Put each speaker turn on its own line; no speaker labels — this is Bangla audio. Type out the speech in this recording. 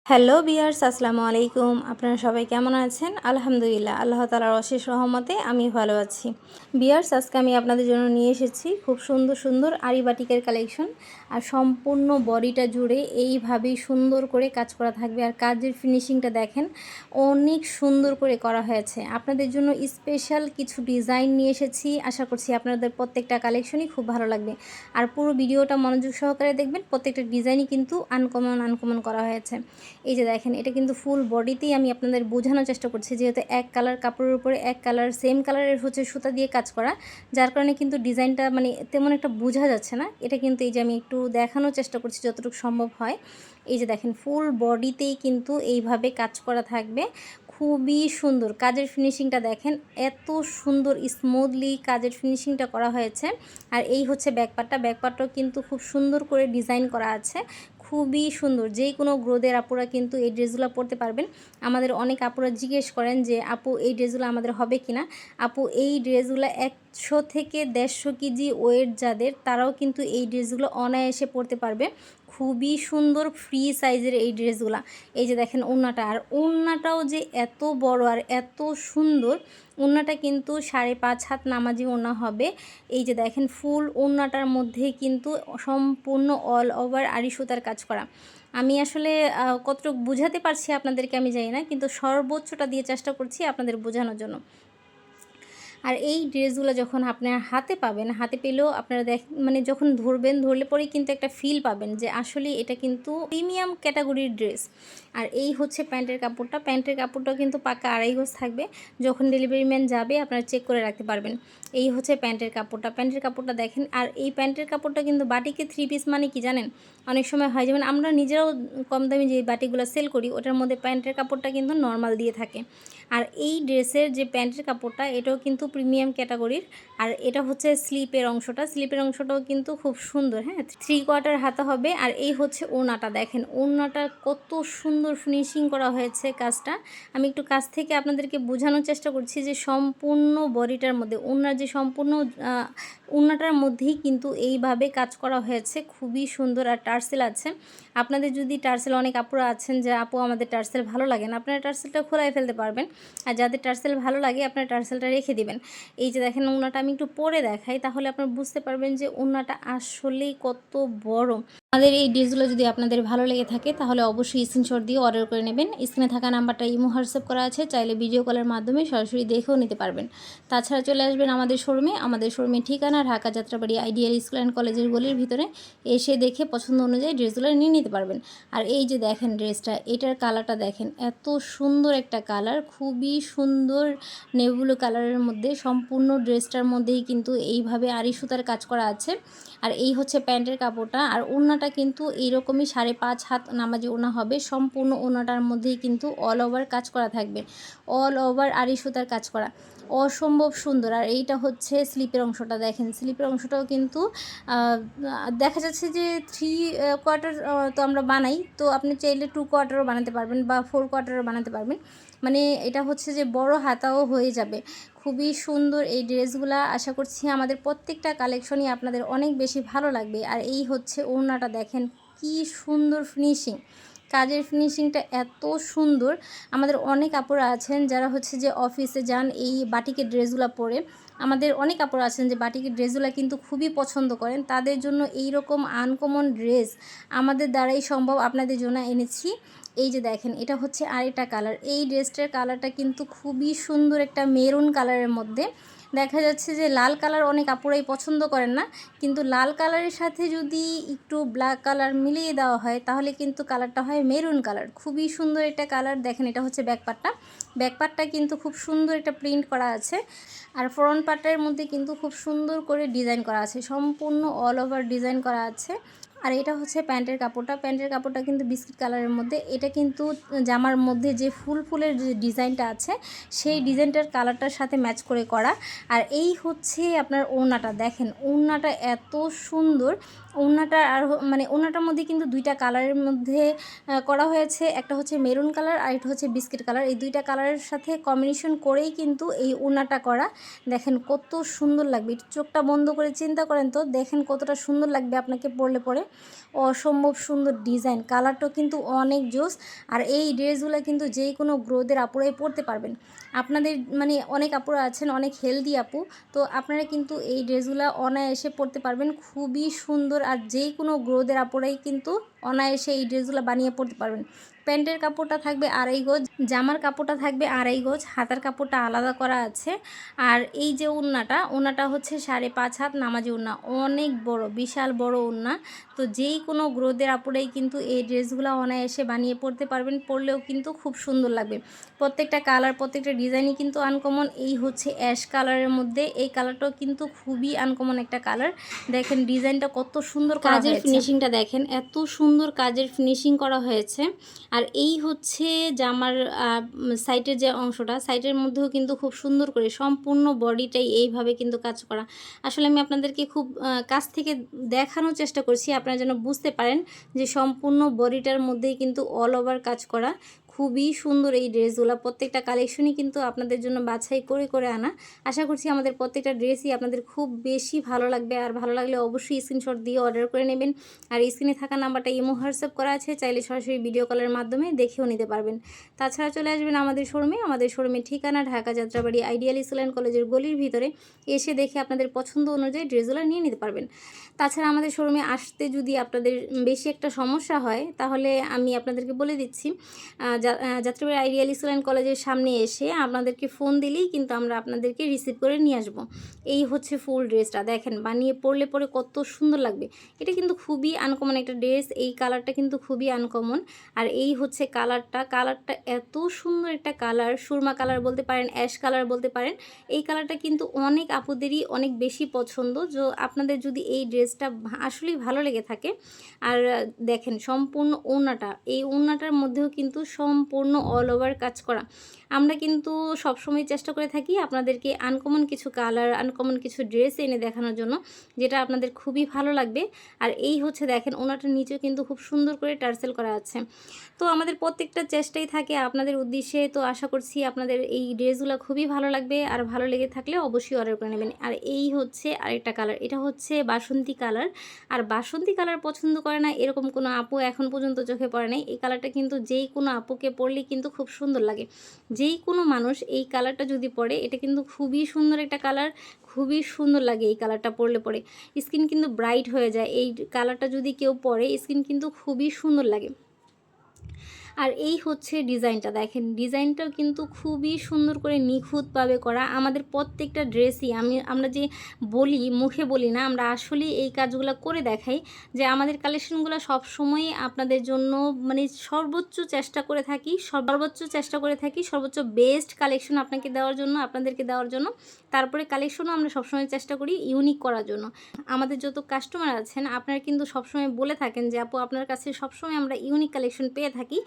হ্যালো ভিউয়ার্স, আসসালামু আলাইকুম। আপনারা সবাই কেমন আছেন? আলহামদুলিল্লাহ, আল্লাহ তাআলার অশেষ রহমতে আমি ভালো আছি। ভিউয়ার্স, আজকে আমি আপনাদের জন্য নিয়ে এসেছি খুব সুন্দর সুন্দর আরি বাটিকের কালেকশন। আর সম্পূর্ণ বডিটা জুড়ে এইভাবেই সুন্দর করে কাজ করা থাকবে। আর কাজের ফিনিশিংটা দেখেন, অনেক সুন্দর করে করা হয়েছে। আপনাদের জন্য স্পেশাল কিছু ডিজাইন নিয়ে এসেছি। আশা করছি আপনাদের প্রত্যেকটা কালেকশনই খুব ভালো লাগবে। আর পুরো ভিডিওটা মনোযোগ সহকারে দেখবেন। প্রত্যেকটা ডিজাইনই কিন্তু আনকমন করা হয়েছে। এই যে দেখেন, এটা কিন্তু ফুল বডিতেই আমি আপনাদের বোঝানোর চেষ্টা করছি, যেহেতু এক কালার কাপড়ের উপরে এক কালার সেম কালারের হচ্ছে সুতা দিয়ে কাজ করা, যার কারণে কিন্তু ডিজাইনটা মানে তেমন একটা বোঝা যাচ্ছে না। এটা কিন্তু এই যে আমি একটু দেখানোর চেষ্টা করছি যতটুকু সম্ভব হয়। এই যে দেখেন, ফুল বডিতেই কিন্তু এইভাবে কাজ করা থাকবে। খুবই সুন্দর কাজের ফিনিশিংটা দেখেন, এত সুন্দর স্মুথলি কাজের ফিনিশিংটা করা হয়েছে। আর এই হচ্ছে ব্যাকপার্টটাও কিন্তু খুব সুন্দর করে ডিজাইন করা আছে। খুবই সুন্দর, যে কোনো গ্রোদের আপুরা কিন্তু এই ড্রেসগুলো পরতে পারবেন। আমাদের অনেক আপুরা জিজ্ঞেস করেন যে আপু এই ড্রেসগুলো আমাদের হবে কি না। আপু, এই ড্রেসগুলো 100 থেকে 150 কেজি ওয়েট যাদের, তারাও কিন্তু এই ড্রেসগুলো অনায়াসে পরতে পারবে। খুবই সুন্দর ফ্রি সাইজের এই ড্রেসগুলো। এই যে দেখেন ওড়নাটা, আর ওড়নাটাও যে এত বড় আর এত সুন্দর। ওড়নাটা কিন্তু 5.5 হাত নামাজি ওড়না হবে। এই যে দেখেন, ফুল ওড়নাটার মধ্যে কিন্তু সম্পূর্ণ অল ওভার আরি সুতার কাজ করা। আমি আসলে কতটুকু বুঝাতে পারছি আপনাদেরকে আমি জানি না, কিন্তু সর্বোচ্চটা দিয়ে চেষ্টা করছি আপনাদের বোঝানোর জন্য। আর এই ড্রেসগুলো যখন আপনার হাতে পাবেন, হাতে পেলেও আপনারা মানে যখন ধরলে পরেই কিন্তু একটা ফিল পাবেন যে আসলে এটা কিন্তু প্রিমিয়াম ক্যাটাগরির ড্রেস। আর এই হচ্ছে প্যান্টের কাপড়টাও কিন্তু পাক্কা 2.5 গজ থাকবে। যখন ডেলিভারি ম্যান যাবে আপনারা চেক করে রাখতে পারবেন। এই হচ্ছে প্যান্টের কাপড়টা দেখেন। আর এই প্যান্টের কাপড়টা কিন্তু বাটিকে 3 পিস মানে কি জানেন, অনেক সময় হয় যেমন আমরা নিজেরাও কম দামি যে বাটিকগুলো সেল করি, ওটার মধ্যে প্যান্টের কাপড়টা কিন্তু নর্মাল দিয়ে থাকে। আর এই ড্রেসের যে প্যান্টের কাপড়টা, এটাও কিন্তু প্রিমিয়াম ক্যাটাগরির। আর এটা হচ্ছে স্লিপের অংশটাও কিন্তু খুব সুন্দর, হ্যাঁ, 3/4 হাতা হবে। আর এই হচ্ছে ওড়নাটা দেখেন, ওড়নাটা কত সুন্দর ফিনিশিং করা হয়েছে কাজটা। আমি একটু কাছ থেকে আপনাদেরকে বোঝানোর চেষ্টা করছি যে সম্পূর্ণ বডিটার মধ্যে ওড়নার যে সম্পূর্ণ ওড়নাটার মধ্যেই কিন্তু এইভাবে কাজ করা হয়েছে। খুবই সুন্দর। আর টার্সেল আছে। আপনাদের যদি টার্সেল, অনেক আপুরা আছেন যে আপু আমাদের টার্সেল ভালো লাগে না, আপনারা টার্সেলটা খোলাই ফেলতে পারবেন। আর যাদের টার্সেল ভালো লাগে আপনারা টার্সেলটা রেখে দিবেন। এই যে দেখেন, ওড়নাটা আমি একটু পরে দেখাই, তাহলে আপনারা বুঝতে পারবেন যে ওড়নাটা আসলেই কত বড়। আমাদের এই ড্রেসগুলো যদি আপনাদের ভালো লেগে থাকে তাহলে অবশ্যই স্ক্রিনশট দিয়ে অর্ডার করে নেবেন। স্ক্রিনে থাকা নাম্বারটা ইমো হোয়াটসঅ্যাপ করা আছে, চাইলে ভিডিও কলের মাধ্যমে সরাসরি দেখেও নিতে পারবেন। তাছাড়া চলে আসবেন আমাদের শোরুমের ঠিকানা Dhaka Jatrabari ideal school and কলেজের গলির ভিতরে। এসে দেখে পছন্দ অনুযায়ী ড্রেসগুলো নিয়ে নিতে পারবেন। আর এই যে দেখেন ড্রেসটা, এটার কালারটা দেখেন, এত সুন্দর একটা কালার, খুবই সুন্দর নেভি কালারের মধ্যে। সম্পূর্ণ ড্রেসটার মধ্যেই কিন্তু এইভাবে আরি সুতার কাজ করা আছে। আর এই হচ্ছে প্যান্টের কাপড়টা। আর ওড়নাটা কিন্তু এইরকমই 5.5 হাত নামাজি ওড়না হবে। সম্পূর্ণ ওড়নাটার মধ্যেই কিন্তু অল ওভার কাজ করা থাকবে, অল ওভার আরি সুতার কাজ করা, অসম্ভব সুন্দর। আর এইটা হচ্ছে স্লিপের অংশটা দেখেন, স্লিপের অংশটাও কিন্তু দেখা যাচ্ছে যে 3/4 তো আমরা বানাই, তো আপনি চাইলে 2/4ও বানাতে পারবেন বা 4/4ও বানাতে পারবেন। মানে এটা হচ্ছে যে বড় হাতাও হয়ে যাবে। খুবই সুন্দর এই ড্রেসগুলা। আশা করছি আমাদের প্রত্যেকটা কালেকশনই আপনাদের অনেক বেশি ভালো লাগবে। আর এই হচ্ছে ওড়নাটা দেখেন, কি সুন্দর ফিনিশিং, কাজের ফিনিশিংটা এত সুন্দর। আমাদের অনেক আপুরা আছেন যারা হচ্ছে যে অফিসে যান এই বাটিকের ড্রেসগুলো পরে। আমাদের অনেক আপুরা আছেন যে বাটিকের ড্রেসগুলো কিন্তু খুবই পছন্দ করেন। তাদের জন্য এই রকম আনকমন ড্রেস আমাদের দ্বারাই সম্ভব, আপনাদের জন্য এনেছি। এই যে দেখেন, এটা হচ্ছে আরেকটা কালার। এই ড্রেসটার কালারটা কিন্তু খুবই সুন্দর, একটা মেরুন কালারের মধ্যে। দেখা যাচ্ছে যে লাল কালার অনেক আপুরাই পছন্দ করেন না, কিন্তু লাল কালারের সাথে যদি একটু ব্ল্যাক কালার মিলিয়ে দেওয়া হয় তাহলে কিন্তু কালারটা হয় মেরুন কালার। খুবই সুন্দর একটা কালার। দেখেন, এটা হচ্ছে ব্যাকপার্টটা কিন্তু খুব সুন্দর একটা প্রিন্ট করা আছে। আর ফ্রন্ট পার্টের মধ্যে কিন্তু খুব সুন্দর করে ডিজাইন করা আছে, সম্পূর্ণ অল ওভার ডিজাইন করা আছে। আর এটা হচ্ছে প্যান্টের কাপড়টা কিন্তু বিস্কিট কালারের মধ্যে। এটা কিন্তু জামার মধ্যে যে ফুলের যে ডিজাইনটা আছে সেই ডিজাইনটার কালারটার সাথে ম্যাচ করে করা। আর এই হচ্ছে আপনার ওড়নাটা দেখেন, ওড়নাটা এত সুন্দর। ওড়নাটা আর মানে ওড়নাটার মধ্যে কিন্তু দুইটা কালারের মধ্যে করা হয়েছে, একটা হচ্ছে মেরুন কালার আর একটা হচ্ছে বিস্কিট কালার। এই দুইটা কালারের সাথে কম্বিনেশন করেই কিন্তু এই ওড়নাটা করা। দেখেন কত সুন্দর লাগবে, চোখটা বন্ধ করে চিন্তা করেন তো, দেখেন কতটা সুন্দর লাগবে আপনাকে পরলে পরে। অসম্ভব সুন্দর ডিজাইন, কালারটাও কিন্তু অনেক জোস। আর এই ড্রেসগুলো কিন্তু যেই কোনো গ্রোদের আপুরাই পরতে পারবেন। আপনাদের মানে অনেক আপুরা আছেন অনেক হেলদি আপু, তো আপনারা কিন্তু এই ড্রেসগুলো অনায়াসে পরতে পারবেন, খুবই সুন্দর। আর যেই কোনো গ্রোদের আপুরাই কিন্তু অনায়াসে এই ড্রেসগুলো বানিয়ে পরতে পারবেন। প্যান্টের কাপড়টা থাকবে 2.5 গজ, জামার কাপড়টা থাকবে 2.5 গজ, হাতার কাপড়টা আলাদা করা আছে। আর এই যে ওড়নাটা হচ্ছে 5.5 হাত নামাজি ওড়না, অনেক বড়, বিশাল বড় ওড়না। তো যেই কোনো গ্রোদের আপুরাই কিন্তু এই ড্রেসগুলো অনায়াসে বানিয়ে পরতে পারবেন, পরলেও কিন্তু খুব সুন্দর লাগবে। প্রত্যেকটা কালার, প্রত্যেকটা ডিজাইনই কিন্তু আনকমন। এই হচ্ছে অ্যাশ কালারের মধ্যে, এই কালারটাও কিন্তু খুবই আনকমন একটা কালার। দেখেন ডিজাইনটা কত সুন্দর, কাজের ফিনিশিংটা দেখেন, এত সুন্দর কাজের ফিনিশিং করা হয়েছে। আর এই হচ্ছে জামার সাইডের যে অংশটা, সাইডের মধ্যেও কিন্তু খুব সুন্দর করে সম্পূর্ণ বডিটাই এইভাবে কিন্তু কাজ করা। আসলে আমি আপনাদেরকে খুব কাছ থেকে দেখানোর চেষ্টা করছি, আপনারা যেন বুঝতে পারেন যে সম্পূর্ণ বডিটার মধ্যেই কিন্তু অল ওভার কাজ করা। খুবই সুন্দর এই ড্রেসগুলো, প্রত্যেকটা কালেকশনই কিন্তু আপনাদের জন্য বাছাই করে করে আনা। আশা করছি আমাদের প্রত্যেকটা ড্রেসই আপনাদের খুব বেশি ভালো লাগবে। আর ভালো লাগলে অবশ্যই স্ক্রিনশট দিয়ে অর্ডার করে নেবেন। আর স্ক্রিনে থাকা নাম্বারটা ইমো হোয়াটসঅ্যাপ করা আছে, চাইলে সরাসরি ভিডিও কলের মাধ্যমে দেখেও নিতে পারবেন। তাছাড়া চলে আসবেন আমাদের শোরুমে। আমাদের শোরুমের ঠিকানা ঢাকা যাত্রাবাড়ি আইডিয়াল ইসলাম কলেজের গলির ভিতরে। এসে দেখে আপনাদের পছন্দ অনুযায়ী ড্রেসগুলো নিয়ে নিতে পারবেন। তাছাড়া আমাদের শোরুমে আসতে যদি আপনাদের বেশি একটা সমস্যা হয়, তাহলে আমি আপনাদেরকে বলে দিচ্ছি, যাত্রাবাড়ি আইডিয়াল ইসলাম কলেজের সামনে এসে আপনাদেরকে ফোন দিলেই কিন্তু আমরা আপনাদেরকে রিসিভ করে নিয়ে আসবো। এই হচ্ছে ফুল ড্রেসটা, দেখেন বানিয়ে পরলে পরে কত সুন্দর লাগবে। এটা কিন্তু খুবই আনকমন একটা ড্রেস, এই কালারটা কিন্তু খুবই আনকমন। আর এই হচ্ছে কালারটা এত সুন্দর একটা কালার, সুরমা কালার বলতে পারেন, অ্যাশ কালার বলতে পারেন। এই কালারটা কিন্তু অনেক আপুদেরই অনেক বেশি পছন্দ। আপনাদের যদি এই ড্রেসটা আসলেই ভালো লেগে থাকে, আর দেখেন সম্পূর্ণ ওড়নাটা, এই ওড়নাটার মধ্যেও কিন্তু সম্পূর্ণ অল ওভার কাজ করা। আমরা কিন্তু সবসময় চেষ্টা করে থাকি আপনাদেরকে আনকমন কিছু কালার, আনকমন কিছু ড্রেস এনে দেখানোর জন্য, যেটা আপনাদের খুবই ভালো লাগবে। আর এই হচ্ছে দেখেন ওড়নাটার নিচেও কিন্তু খুব সুন্দর করে টার্সেল করা আছে। তো আমাদের প্রত্যেকটা চেষ্টাই থাকে আপনাদের উদ্দেশ্যে। তো আশা করছি আপনাদের এই ড্রেসগুলো খুবই ভালো লাগবে। আর ভালো লেগে থাকলে অবশ্যই অর্ডার করে নেবেন। আর এই হচ্ছে আরেকটা কালার, এটা হচ্ছে বাসন্তী কালার। আর বাসন্তী কালার পছন্দ করে না এরকম কোনো আপু এখন পর্যন্ত চোখে পড়ে নাই। এই কালারটা কিন্তু যেই কোনো আপুকে পরলে কিন্তু খুব সুন্দর লাগে। যেই কোনো মানুষ এই কালারটা যদি পরে, এটা কিন্তু খুবই সুন্দর একটা কালার, খুবই সুন্দর লাগে এই কালারটা পরলে পরে। স্কিন কিন্তু ব্রাইট হয়ে যায়, এই কালারটা যদি কেউ পরে স্কিন কিন্তু খুবই সুন্দর লাগে। আর এই হচ্ছে ডিজাইনটা, দেখেন ডিজাইনটাও কিন্তু খুবই সুন্দর করে নিখুঁতভাবে করা। আমাদের প্রত্যেকটা ড্রেসই আমরা যে বলি, মুখে বলি না, আমরা আসলে এই কাজগুলো করে দেখাই, যে আমাদের কালেকশনগুলো সবসময় আপনাদের জন্য মানে সর্বোচ্চ চেষ্টা করে থাকি, সর্বোচ্চ বেস্ট কালেকশন আপনাদেরকে দেওয়ার জন্য। তারপরে কালেকশনও আমরা সবসময় চেষ্টা করি ইউনিক করার জন্য। আমাদের যত কাস্টমার আছেন আপনারা কিন্তু সবসময় বলে থাকেন যে আপু আপনার কাছে সবসময় আমরা ইউনিক কালেকশন পেয়ে থাকি।